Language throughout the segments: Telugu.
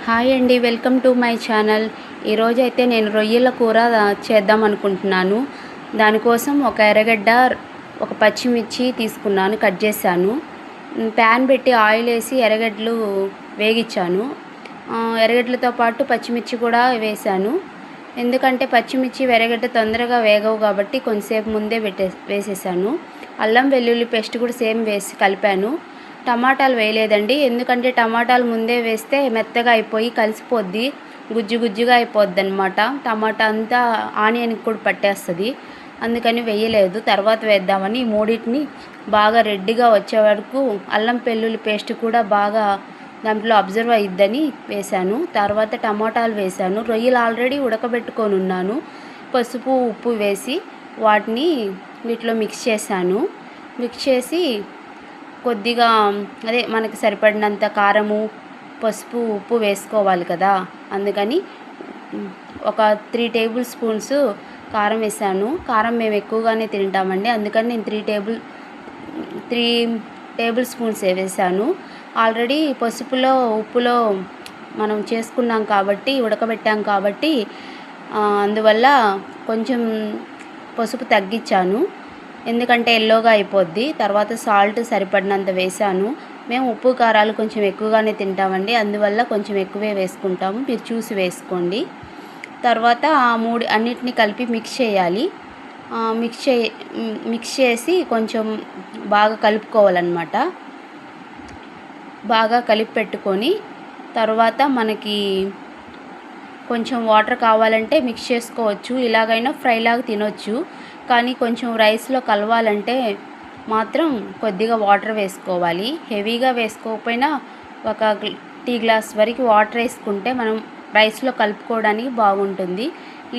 హాయ్ అండి, వెల్కమ్ టు మై ఛానల్. ఈరోజైతే నేను రొయ్యల కూర చేద్దాం అనుకుంటున్నాను. దానికోసం ఒక ఎర్రగడ్డ, ఒక పచ్చిమిర్చి తీసుకున్నాను, కట్ చేశాను. ప్యాన్ పెట్టి ఆయిల్ వేసి ఎర్రగడ్డలు వేగించాను. ఎర్రగడ్డలతో పాటు పచ్చిమిర్చి కూడా వేశాను. ఎందుకంటే పచ్చిమిర్చి ఎర్రగడ్డ తొందరగా వేగవు కాబట్టి కొంచెంసేపు ముందే వేసేసాను. అల్లం వెల్లుల్లి పేస్ట్ కూడా సేమ్ వేసి కలిపాను. టమాటాలు వేయలేదండి, ఎందుకంటే టమాటాలు ముందే వేస్తే మెత్తగా అయిపోయి కలిసిపోద్ది, గుజ్జు గుజ్జుగా అయిపోద్ది అనమాట. టమాటా అంతా ఆనియన్కి కూడా పట్టేస్తుంది, అందుకని వేయలేదు. తర్వాత వేద్దామని మూడింటిని బాగా రెడ్డిగా వచ్చే వరకు అల్లం వెల్లుల్లి పేస్ట్ కూడా బాగా దాంట్లో అబ్జర్వ్ అయ్యిద్దని వేశాను. తర్వాత టమాటాలు వేశాను. రొయ్యలు ఆల్రెడీ ఉడకబెట్టుకొని ఉన్నాను. పసుపు ఉప్పు వేసి వాటిని వీటిలో మిక్స్ చేశాను. మిక్స్ చేసి కొద్దిగా మనకి సరిపడినంత కారము, పసుపు, ఉప్పు వేసుకోవాలి కదా, అందుకని ఒక 3 టేబుల్ స్పూన్స్ కారం వేసాను. కారం మేము ఎక్కువగానే తింటామండి, అందుకని నేను 3 టేబుల్ స్పూన్స్ వేసాను. ఆల్రెడీ పసుపులో ఉప్పులో మనం చేసుకున్నాం కాబట్టి, ఉడకబెట్టాం కాబట్టి అందువల్ల కొంచెం పసుపు తగ్గించాను, ఎందుకంటే ఎల్లోగా అయిపోద్ది. తర్వాత సాల్ట్ సరిపడినంత వేసాను. మేము ఉప్పు కారాలు కొంచెం ఎక్కువగానే తింటామండి, అందువల్ల కొంచెం ఎక్కువే వేసుకుంటాము, మీరు చూసి వేసుకోండి. తర్వాత అన్నిటిని కలిపి మిక్స్ చేయాలి. మిక్స్ చేసి కొంచెం బాగా కలుపుకోవాలన్నమాట. బాగా కలిపి పెట్టుకొని తర్వాత మనకి కొంచెం వాటర్ కావాలంటే మిక్స్ చేసుకోవచ్చు, ఇలాగైనా ఫ్రైలాగా తినొచ్చు. కానీ కొంచెం రైస్లో కలవాలంటే మాత్రం కొద్దిగా వాటర్ వేసుకోవాలి. హెవీగా వేసుకోకపోయినా ఒక టీ గ్లాస్ వరకు వాటర్ వేసుకుంటే మనం రైస్లో కలుపుకోవడానికి బాగుంటుంది.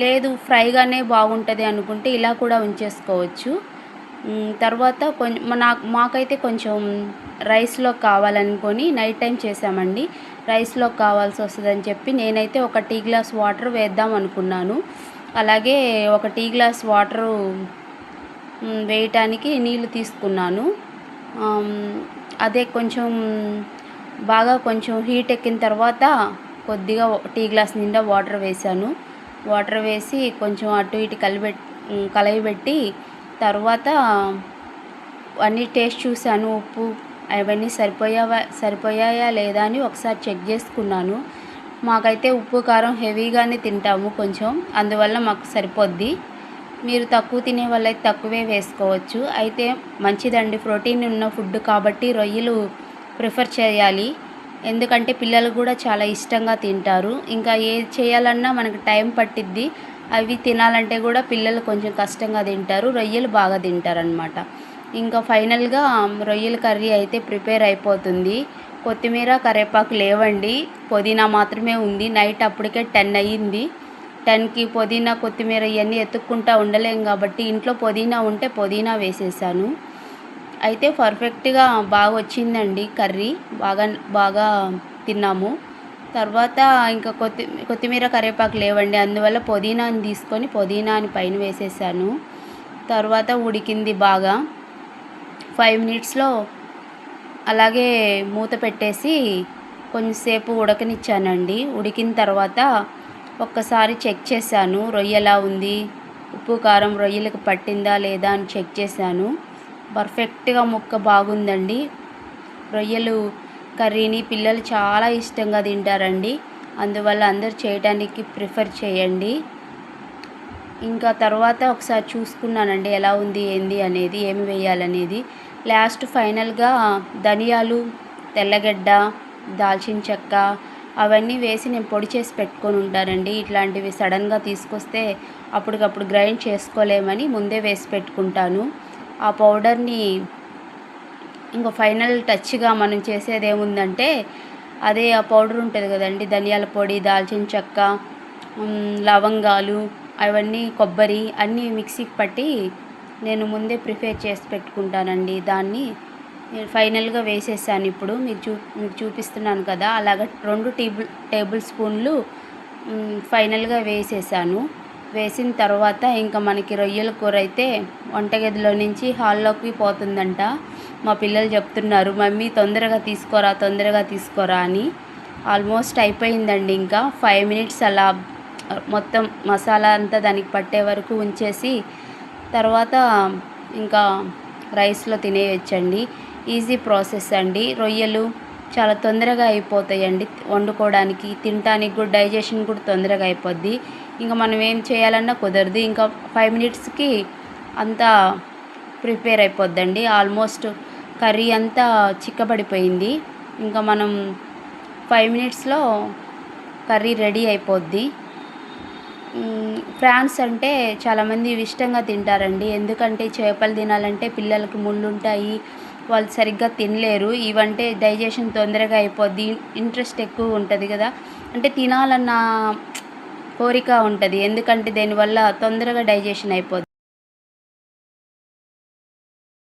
లేదు ఫ్రైగానే బాగుంటుంది అనుకుంటే ఇలా కూడా ఉంచేసుకోవచ్చు. తర్వాత మాకైతే కొంచెం రైస్లో కావాలనుకొని నైట్ టైం చేసామండి. రైస్లో కావాల్సి వస్తుందని చెప్పి నేనైతే ఒక టీ గ్లాస్ వాటర్ వేద్దాం అనుకున్నాను. అలాగే ఒక టీ గ్లాస్ వాటరు వేయటానికి నీళ్ళు తీసుకున్నాను. అదే కొంచెం కొంచెం హీట్ ఎక్కిన తర్వాత కొద్దిగా టీ గ్లాస్ నిండా వాటర్ వేసాను. వాటర్ వేసి కొంచెం అటు ఇటు కలయబెట్టి తర్వాత అన్నీ టేస్ట్ చూశాను. ఉప్పు అవన్నీ సరిపోయాయా లేదా అని ఒకసారి చెక్ చేసుకున్నాను. మాకైతే ఉప్పు కారం హెవీగానే తింటాము కొంచెం, అందువల్ల మాకు సరిపోద్ది. మీరు తక్కువ తినే వాళ్ళైతే తక్కువే వేసుకోవచ్చు. అయితే మంచిదండి, ప్రోటీన్ ఉన్న ఫుడ్ కాబట్టి రొయ్యలు ప్రిఫర్ చేయాలి, ఎందుకంటే పిల్లలు కూడా చాలా ఇష్టంగా తింటారు. ఇంకా ఏది చేయాలన్నా మనకు టైం పట్టిద్ది, అవి తినాలంటే కూడా పిల్లలు కొంచెం కష్టంగా తింటారు, రొయ్యలు బాగా తింటారనమాట. ఇంకా ఫైనల్గా రొయ్యల కర్రీ అయితే ప్రిపేర్ అయిపోతుంది. కొత్తిమీర కరివేపాకు లేవండి, పుదీనా మాత్రమే ఉంది. నైట్ అప్పటికే 10 అయ్యింది. 10కి పుదీనా కొత్తిమీర ఇవన్నీ ఎత్తుక్కుంటూ ఉండలేం కాబట్టి ఇంట్లో పుదీనా ఉంటే పుదీనా వేసేసాను. అయితే పర్ఫెక్ట్గా బాగా వచ్చిందండి కర్రీ, బాగా తిన్నాము. తర్వాత ఇంకా కొత్తిమీర కరివేపాకు లేవండి, అందువల్ల పుదీనాని తీసుకొని పుదీనాని పైన వేసేసాను. తర్వాత ఉడికింది బాగా. 5 మినిట్స్లో అలాగే మూత పెట్టేసి కొంచెంసేపు ఉడకనిచ్చానండి. ఉడికిన తర్వాత ఒక్కసారి చెక్ చేశాను, రొయ్య ఎలా ఉంది, ఉప్పు కారం రొయ్యలకు పట్టిందా లేదా అని చెక్ చేశాను. పర్ఫెక్ట్గా ముక్క బాగుందండి. రొయ్యలు కర్రీని పిల్లలు చాలా ఇష్టంగా తింటారండి, అందువల్ల అందరు చేయడానికి ప్రిఫర్ చేయండి. ఇంకా తర్వాత ఒకసారి చూసుకున్నానండి ఎలా ఉంది ఏంది అనేది, ఏమి వేయాలనేది. లాస్ట్ ఫైనల్గా ధనియాలు, తెల్లగడ్డ, దాల్చిన చెక్క అవన్నీ వేసి నేను పొడి చేసి పెట్టుకొని ఉంటానండి. ఇట్లాంటివి సడన్గా తీసుకొస్తే అప్పటికప్పుడు గ్రైండ్ చేసుకోలేమని ముందే వేసి పెట్టుకుంటాను. ఆ పౌడర్ని ఇంకా ఫైనల్ టచ్గా మనం చేసేది ఏముందంటే అదే ఆ పౌడర్ ఉంటుంది కదండి, ధనియాల పొడి, దాల్చిన చెక్క, లవంగాలు, అవన్నీ కొబ్బరి అన్నీ మిక్సీకి పట్టి నేను ముందే ప్రిపేర్ చేసి పెట్టుకుంటానండి. దాన్ని ఫైనల్గా వేసేసాను. ఇప్పుడు మీకు చూపిస్తున్నాను కదా, అలాగ 2 టేబుల్ స్పూన్లు ఫైనల్గా వేసేసాను. వేసిన తర్వాత ఇంకా మనకి రొయ్యల కూర అయితే వంటగదిలో నుంచి హాల్లోకి పోతుందంట. మా పిల్లలు చెప్తున్నారు, మమ్మీ తొందరగా తీసుకోరా అని. ఆల్మోస్ట్ అయిపోయిందండి. ఇంకా 5 మినిట్స్ అలా మొత్తం మసాలా అంతా దానికి పట్టే వరకు ఉంచేసి తర్వాత ఇంకా రైస్లో తినేయొచ్చండి. ఈజీ ప్రాసెస్ అండి. రొయ్యలు చాలా తొందరగా అయిపోతాయండి వండుకోవడానికి, తినటానికి కూడా డైజెషన్ కూడా తొందరగా అయిపోద్ది. ఇంకా మనం ఏం చేయాలన్నా కుదరదు. ఇంకా 5 మినిట్స్కి అంతా ప్రిపేర్ అయిపోద్దండి. ఆల్మోస్ట్ కర్రీ అంతా చిక్కబడిపోయింది. ఇంకా మనం 5 మినిట్స్లో కర్రీ రెడీ అయిపోద్ది. ప్రాన్స్ అంటే చాలామంది ఇష్టంగా తింటారండి. ఎందుకంటే చేపలు తినాలంటే పిల్లలకి ముళ్ళుంటాయి, వాళ్ళు సరిగ్గా తినలేరు. ఇవంటే డైజెషన్ తొందరగా అయిపోద్ది, ఇంట్రెస్ట్ ఎక్కువ ఉంటుంది కదా, అంటే తినాలన్న కోరిక ఉంటుంది. ఎందుకంటే దీనివల్ల తొందరగా డైజెషన్ అయిపోద్ది.